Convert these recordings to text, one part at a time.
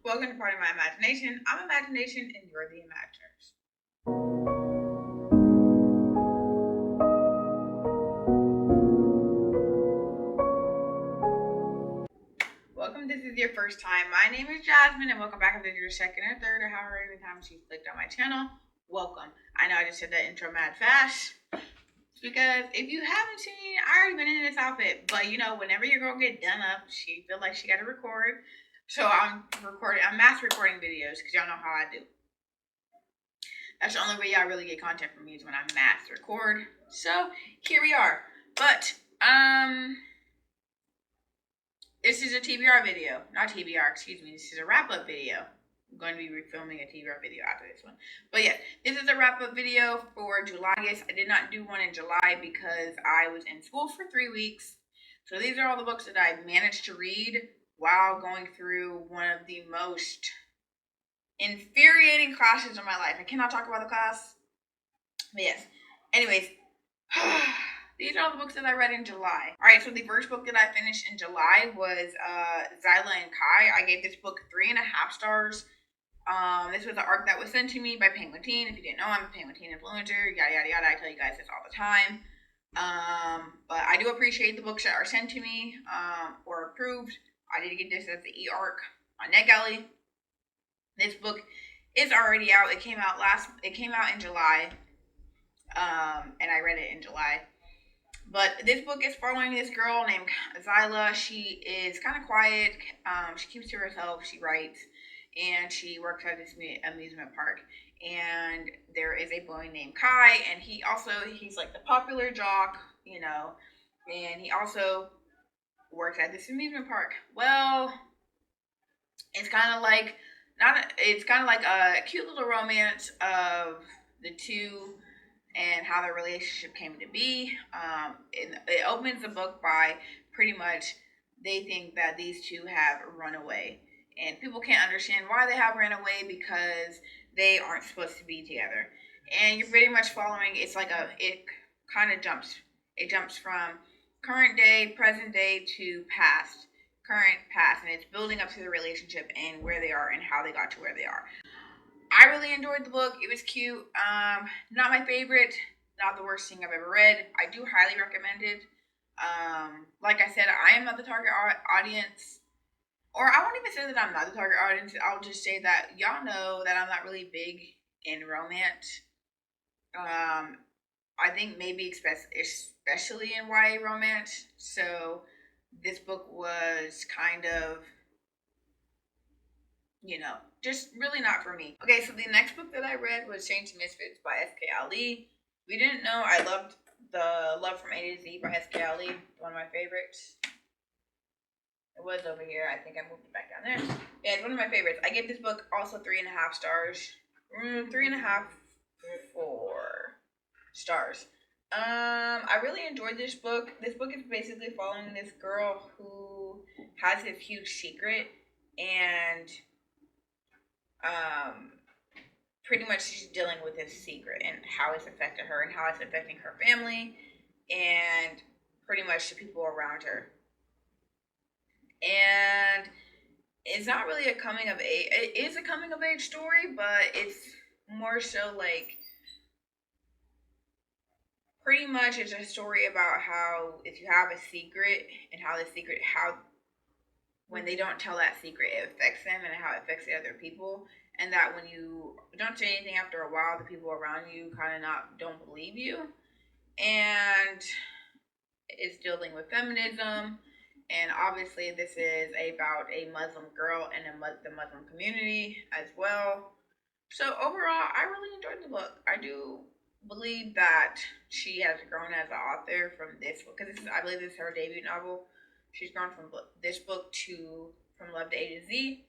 Welcome to Part of My Imagination. I'm Imagination and you're the Imaginers. Welcome, this is your first time. My name is Jasmine and welcome back if this is your second or third or however many times you've clicked on my channel. Welcome. I know I just said that intro mad fast. Because if you haven't seen, I already been in this outfit. But you know, whenever your girl get done up, she feel like she gotta record. So I'm mass recording videos because y'all know how I do. That's the only way y'all really get content from me is when I mass record. So here we are. But this is a TBR video. Not TBR, excuse me. This is a wrap-up video. I'm going to be refilming a TBR video after this one. But yeah, this is a wrap-up video for July. Yes, I did not do one in July because I was in school for 3 weeks. So these are all the books that I managed to read while going through one of the most infuriating classes of my life. I cannot talk about the class. But yes. Anyways, these are all the books that I read in July. Alright, so the first book that I finished in July was Zyla and Kai. I gave this book 3.5 stars. This was an arc that was sent to me by Penguin Teen. If you didn't know, I'm a Penguin Teen influencer. Yada, yada, yada. I tell you guys this all the time. But I do appreciate the books that are sent to me or approved. I did get this as the e-arc on NetGalley. This book is already out. It came out in July. And I read it in July. But this book is following this girl named Zyla. She is kind of quiet. She keeps to herself. She writes. And she works at this amusement park. And there is a boy named Kai. And he's like the popular jock, you know. And he also works at this amusement park. Well, it's kind of like a cute little romance of the two and how their relationship came to be. It opens the book by pretty much they think that these two have run away. And people can't understand why they have ran away because they aren't supposed to be together. And you're pretty much following, it kind of jumps. It jumps from current day, present day to past, current, past. And it's building up to the relationship and where they are and how they got to where they are. I really enjoyed the book. It was cute. Not my favorite. Not the worst thing I've ever read. I do highly recommend it. Like I said, I am not the target audience. Or I won't even say that I'm not the target audience. I'll just say that y'all know that I'm not really big in romance. I think maybe especially in YA romance. So this book was kind of, you know, just really not for me. Okay, so the next book that I read was Chained to Misfits by S.K. Ali. If you didn't know, I loved the Love from A to Z by S.K. Ali, one of my favorites. It was over here. I think I moved it back down there. Yeah, it's one of my favorites. I gave this book also 3.5 stars. 3.5, 4 stars. I really enjoyed this book. This book is basically following this girl who has this huge secret and pretty much she's dealing with this secret and how it's affected her and how it's affecting her family and pretty much the people around her. And it's not really a coming of age. It is a coming of age story, but it's more so like pretty much it's a story about how if you have a secret and how when they don't tell that secret, it affects them and how it affects the other people. And that when you don't say anything after a while, the people around you kind of don't believe you. And it's dealing with feminism. And obviously this is about a Muslim girl and the Muslim community as well. So overall, I really enjoyed the book. I do believe that she has grown as an author from this book. Because I believe this is her debut novel. She's gone from this book to From Love to A to Z.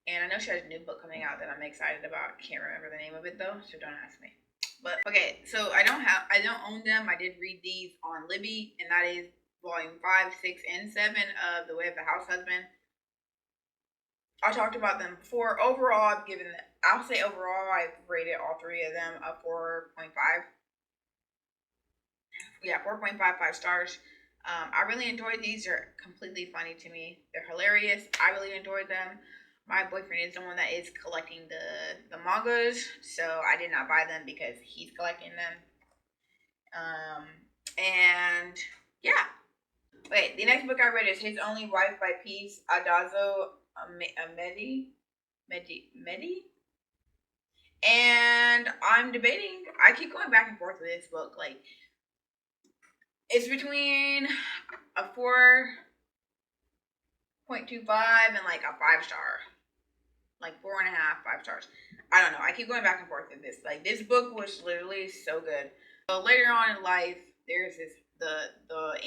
And I know she has a new book coming out that I'm excited about. Can't remember the name of it though, so don't ask me. But okay, so I don't own them. I did read these on Libby, and that is volume 5, 6, and 7 of The Way of the Househusband. I talked about them before. Overall, I've rated all 3 of them a 4.5. Yeah, 4.55 stars. I really enjoyed these. They're completely funny to me. They're hilarious. I really enjoyed them. my boyfriend is the one that is collecting the mangas, so I did not buy them because he's collecting them. And yeah. Wait, the next book I read is His Only Wife by Peace, Adzo Medie. And I'm debating. I keep going back and forth with this book. Like, it's between a 4.25 and like a 5-star. Like 4.5, 5 stars. I don't know. I keep going back and forth with this. Like, this book was literally so good. So later on in life, there's the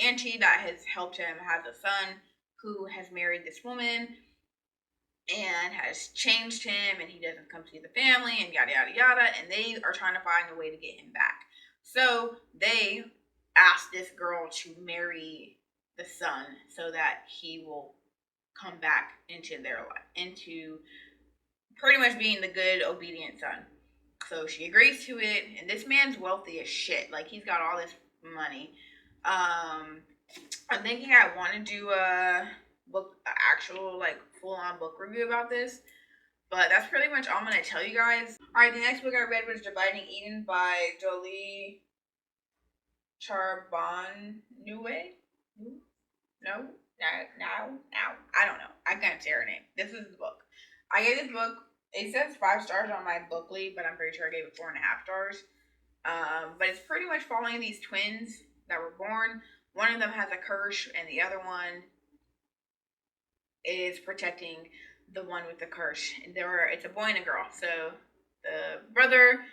auntie that has helped him has a son who has married this woman and has changed him, and he doesn't come see the family, and yada yada yada, and they are trying to find a way to get him back. So they ask this girl to marry the son so that he will come back into their life, into pretty much being the good, obedient son. So she agrees to it, and this man's wealthy as shit. Like, he's got all this money. I'm thinking I want to do a book, actual, like, full-on book review about this. But that's pretty much all I'm going to tell you guys. Alright, the next book I read was Dividing Eden by Joelle Charonneau. No. I don't know. I can't say her name. This is the book. I gave this book, it says 5 stars on my bookly, but I'm pretty sure I gave it 4.5 stars. But it's pretty much following these twins that were born. One of them has a curse, and the other one is protecting the one with the curse. And it's a boy and a girl. So the brother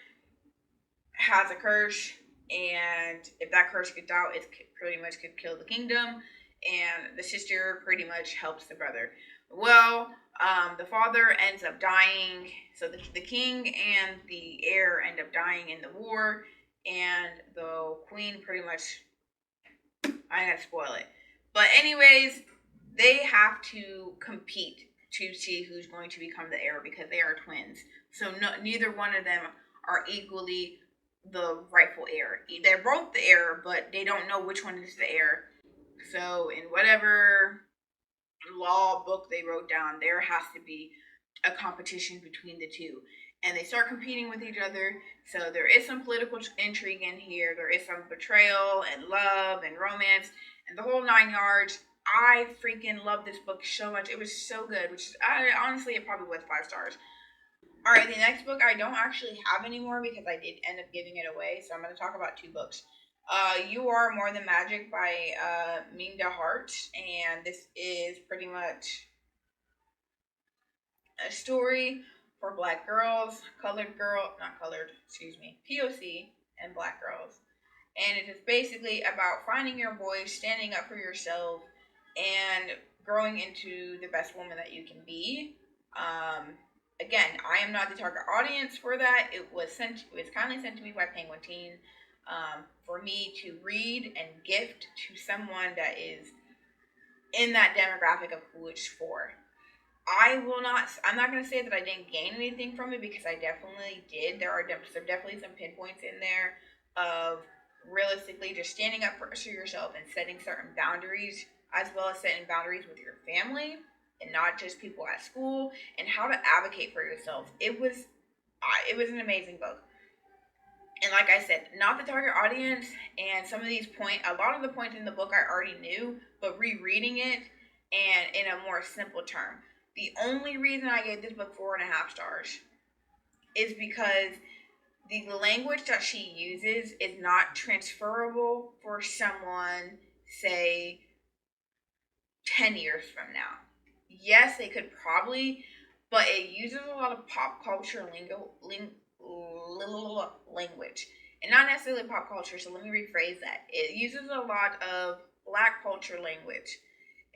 has a curse, and if that curse gets out, it pretty much could kill the kingdom. And the sister pretty much helps the brother. Well, the father ends up dying, so the king and the heir end up dying in the war, and the queen pretty much, I ain't gonna spoil it, but anyways, they have to compete to see who's going to become the heir because they are twins, so neither one of them are equally the rightful heir. They're both the heir, but they don't know which one is the heir. So in whatever law book they wrote down, there has to be a competition between the two, and they start competing with each other. So there is some political intrigue in here, there is some betrayal and love and romance and the whole 9 yards. I freaking love this book so much. It was so good, which is, honestly, it probably was 5 stars. Alright, the next book I don't actually have anymore because I did end up giving it away, so I'm going to talk about 2 books. You Are More Than Magic by Minda, Harts, and this is pretty much a story for black girls, POC and black girls. And it is basically about finding your voice, standing up for yourself, and growing into the best woman that you can be. Again, I am not the target audience for that. It was kindly sent to me by Penguin Teen. For me to read and gift to someone that is in that demographic of who it's for. I'm not going to say that I didn't gain anything from it because I definitely did. There are definitely some pinpoints in there of realistically just standing up for yourself and setting certain boundaries, as well as setting boundaries with your family and not just people at school, and how to advocate for yourself. It was an amazing book. And like I said, not the target audience, and a lot of the points in the book I already knew, but rereading it and in a more simple term. The only reason I gave this book 4.5 stars is because the language that she uses is not transferable for someone, say, 10 years from now. Yes, they could probably, but it uses a lot of pop culture language, and not necessarily pop culture, so let me rephrase that. It uses a lot of black culture language,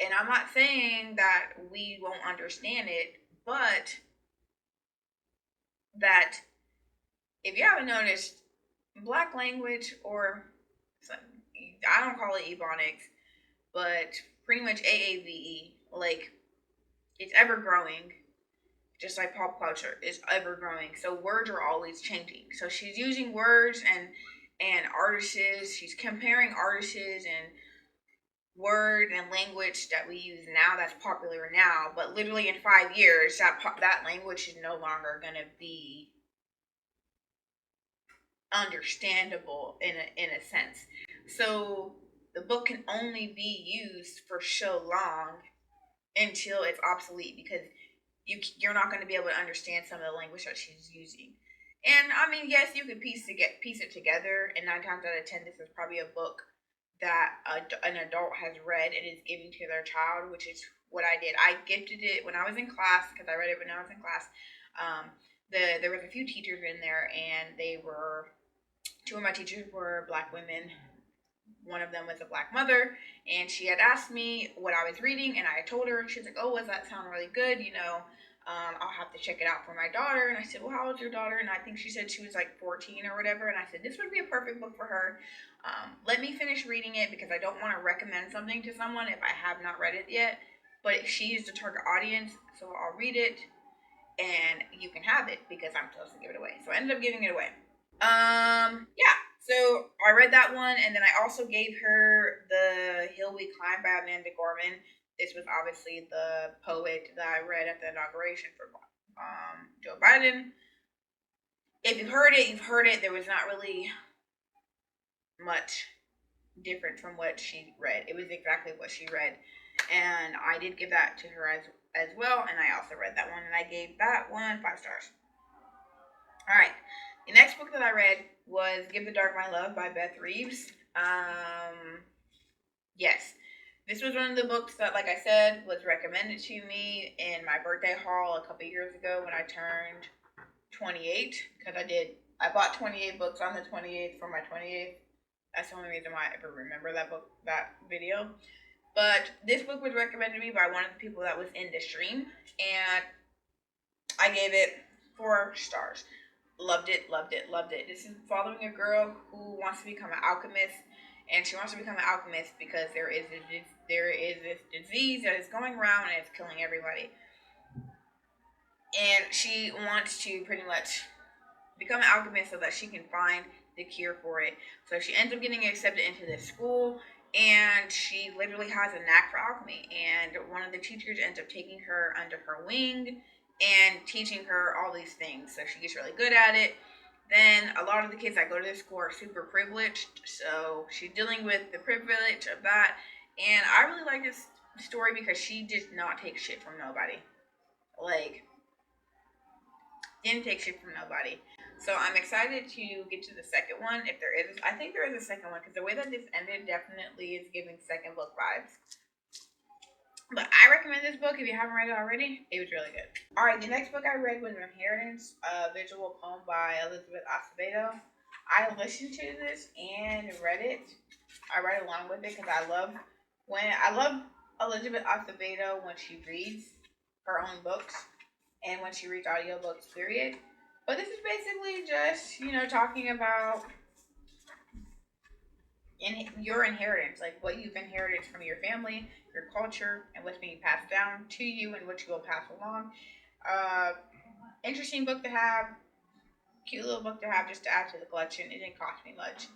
and I'm not saying that we won't understand it, but that if you haven't noticed, black language, or I don't call it Ebonics, but pretty much AAVE, like, it's ever growing. Just like pop culture is ever growing, so words are always changing. So she's using words and artists. She's comparing artists and word and language that we use now that's popular now, but literally in 5 years that language is no longer going to be understandable in a sense. So the book can only be used for so long until it's obsolete, because you're not going to be able to understand some of the language that she's using. And I mean, yes, you could piece it together, and 9 times out of 10, this is probably a book that an adult has read and is giving to their child, which is what I did. I gifted it when I was in class, because I read it when I was in class. There was a few teachers in there, and two of my teachers were Black women. One of them was a Black mother, and she had asked me what I was reading, and I told her. She's like, "Oh, does that sound really good? I'll have to check it out for my daughter." And I said, "Well, how old's your daughter?" And I think she said she was like 14 or whatever. And I said, "This would be a perfect book for her. Let me finish reading it, because I don't want to recommend something to someone if I have not read it yet. But she is the target audience, so I'll read it, and you can have it, because I'm supposed to give it away." So I ended up giving it away. Yeah. So I read that one, and then I also gave her The Hill We Climb by Amanda Gorman. This was obviously the poet that I read at the inauguration for Joe Biden. If you've heard it, you've heard it. There was not really much different from what she read. It was exactly what she read. And I did give that to her as well, and I also read that one, and I gave that one 5 stars. Alright. The next book that I read was Give the Dark My Love by Beth Revis. Yes. This was one of the books that, like I said, was recommended to me in my birthday haul a couple years ago when I turned 28. Because I bought 28 books on the 28th for my 28th. That's the only reason why I ever remember that video. But this book was recommended to me by one of the people that was in the stream. And I gave it 4 stars. Loved it, loved it, loved it. This is following a girl who wants to become an alchemist, and she wants to become an alchemist because there is this disease that is going around and it's killing everybody. And she wants to pretty much become an alchemist so that she can find the cure for it. So she ends up getting accepted into this school, and she literally has a knack for alchemy. And one of the teachers ends up taking her under her wing and teaching her all these things. So she gets really good at it. Then a lot of the kids that go to this school are super privileged, so she's dealing with the privilege of that. And I really like this story because she did not take shit from nobody. Like, didn't take shit from nobody. So I'm excited to get to the second one. If there is, I think there is a second one, because the way that this ended definitely is giving second book vibes. But I recommend this book if you haven't read it already. It was really good. Alright, the next book I read was Inheritance, a visual poem by Elizabeth Acevedo. I listened to this and read it. I read along with it because I love Elizabeth Acevedo when she reads her own books and when she reads audiobooks, period. But this is basically just, talking about your inheritance, like what you've inherited from your family, your culture, and what's being passed down to you and what you will pass along. Interesting book to have, cute little book to have just to add to the collection. It didn't cost me much.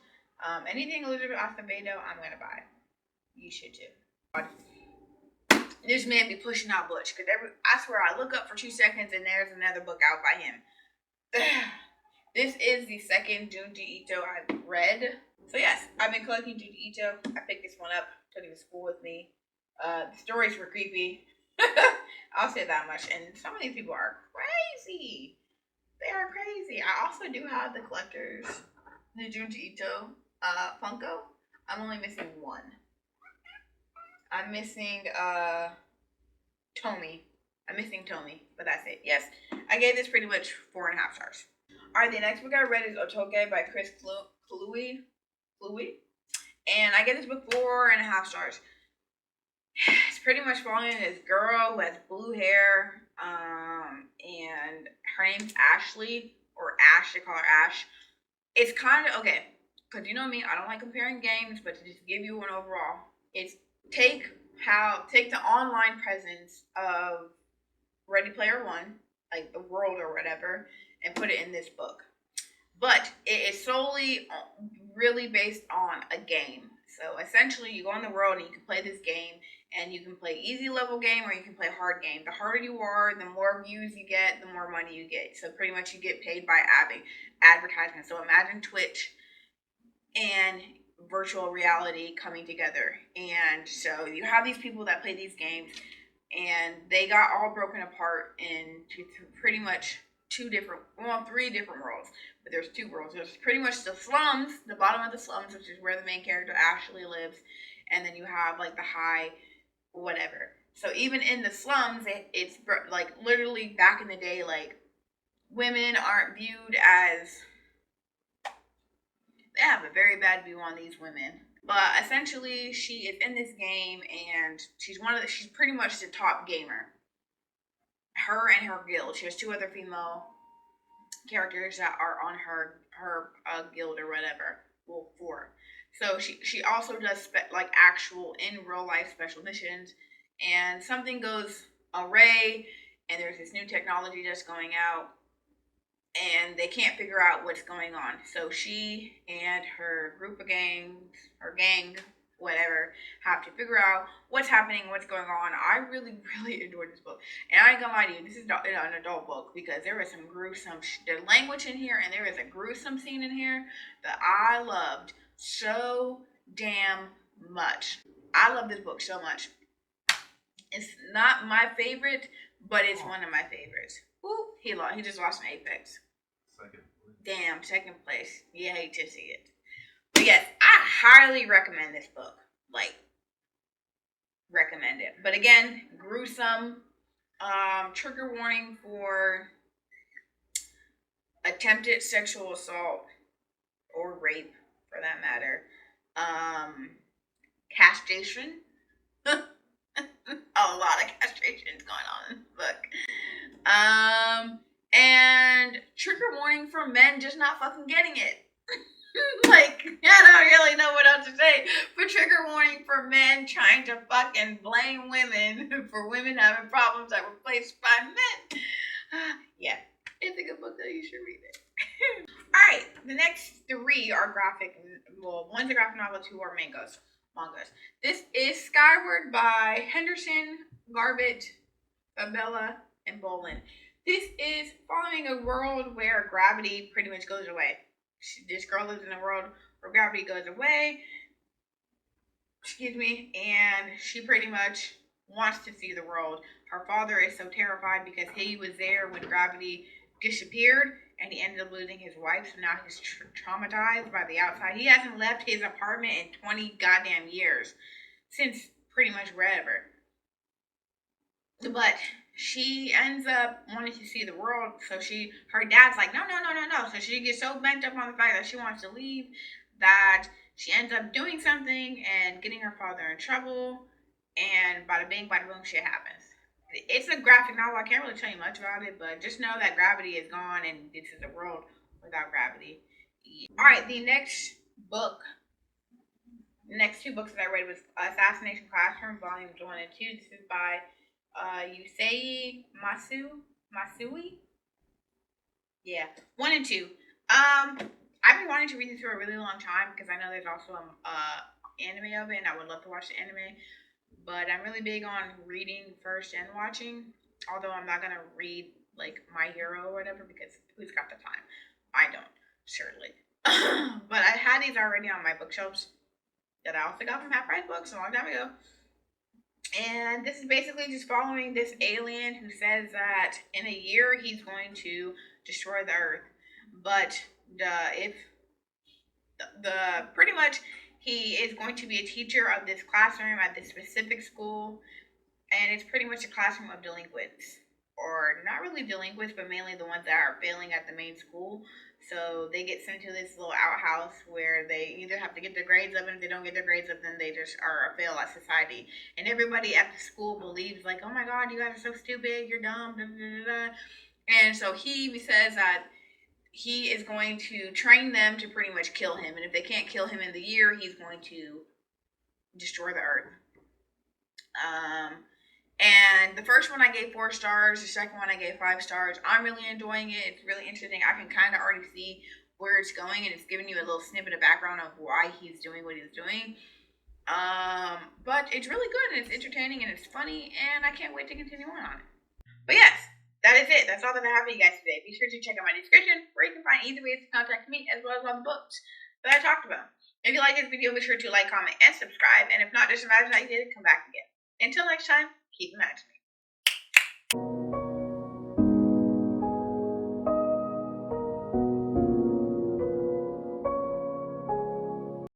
Anything Elizabeth Acevedo, I'm going to buy. You should too. This man be pushing out books, because I swear I look up for 2 seconds and there's another book out by him. This is the second Junji Ito I've read. So yes, I've been collecting Junji Ito. I picked this one up, took it to school with me. The stories were creepy. I'll say that much. And some of these people are crazy. They are crazy. I also do have the collectors, the Junji Ito Funko. I'm only missing one. I'm missing Tomy. But that's it. Yes, I gave this pretty much 4.5 stars. Alright, the next book I read is Otaku by Klume. And I gave this book 4.5 stars. It's pretty much following this girl who has blue hair, and her name's Ashley, or Ash, they call her Ash. It's kind of, okay, because you know me, I don't like comparing games, but to just give you an overall, it's take the online presence of Ready Player One, like the world or whatever, and put it in this book. But it is solely really based on a game. So essentially, you go on the world and you can play this game, and you can play easy level game or you can play hard game. The harder you are, the more views you get, the more money you get. So pretty much you get paid by advertisement. So imagine Twitch and virtual reality coming together. And so you have these people that play these games, and they got all broken apart into pretty much three different worlds. But there's two worlds. There's pretty much the slums, the bottom of the slums, which is where the main character actually lives. And then you have like the high whatever. So even in the slums, it's like literally back in the day, like women aren't viewed as, they have a very bad view on these women. But essentially, she is in this game, and she's pretty much the top gamer. Her and her guild. She has two other female characters that are on her guild or whatever. Well, four. So she also does like actual in real life special missions, and something goes awry, and there's this new technology that's going out, and they can't figure out what's going on. So she and her gang, whatever, have to figure out what's happening, what's going on. I really, really enjoyed this book. And I ain't gonna lie to you, this is an adult book because there is some gruesome language in here, and there is a gruesome scene in here that I loved so damn much. I love this book so much. It's not my favorite, but it's one of my favorites. Ooh, he just lost an Apex. Second place. You hate to see it. But yes, I highly recommend this book. Like, recommend it. But again, gruesome. Trigger warning for attempted sexual assault or rape, for that matter. Castration. A lot of castrations going on in this book. And trigger warning for men just not fucking getting it. Like, I don't really know what else to say. But trigger warning for men trying to fucking blame women for women having problems that were placed by men. Yeah, it's a good book though. You should read it. Alright, the next three are graphic. Well, one's a graphic novel, two are mangas. This is Skyward by Henderson, Garbett, Abella, and Bolin. This is following a world where gravity pretty much goes away. This girl lives in a world where gravity goes away. And she pretty much wants to see the world. Her father is so terrified because he was there when gravity disappeared, and he ended up losing his wife, so now he's traumatized by the outside. He hasn't left his apartment in 20 goddamn years. Since pretty much wherever. But she ends up wanting to see the world, so her dad's like, no. So she gets so bent up on the fact that she wants to leave that she ends up doing something and getting her father in trouble, and bada bing, bada boom, shit happens. It's a graphic novel. I can't really tell you much about it, but just know that gravity is gone and this is a world without gravity. Alright, the next two books that I read was Assassination Classroom, Volumes 1 and 2. This is by Yūsei Matsui. Yeah, 1 and 2. I've been wanting to read this for a really long time because I know there's also an anime of it, and I would love to watch the anime. But I'm really big on reading first and watching. Although I'm not gonna read like My Hero or whatever because who's got the time? I don't, surely. But I had these already on my bookshelves that I also got from Half Price Books a long time ago. And this is basically just following this alien who says that in a year he's going to destroy the Earth. But pretty much he is going to be a teacher of this classroom at this specific school, and it's pretty much a classroom of delinquents. Or not really delinquents, but mainly the ones that are failing at the main school. So they get sent to this little outhouse where they either have to get their grades up, and if they don't get their grades up, then they just are a fail at society. And everybody at the school believes, like, oh my god, you guys are so stupid, you're dumb, da, da, da, da. And so he says that he is going to train them to pretty much kill him. And if they can't kill him in the year, he's going to destroy the Earth. And the first one I gave 4 stars. The second one I gave 5 stars. I'm really enjoying it. It's really interesting. I can kind of already see where it's going, and it's giving you a little snippet of background of why he's doing what he's doing. But it's really good and it's entertaining and it's funny and I can't wait to continue on it. But yes, that is it. That's all that I have for you guys today. Be sure to check out my description where you can find easy ways to contact me as well as all the books that I talked about. If you like this video, be sure to like, comment, and subscribe. And if not, just imagine how you did it, come back again. Until next time, keep imagining.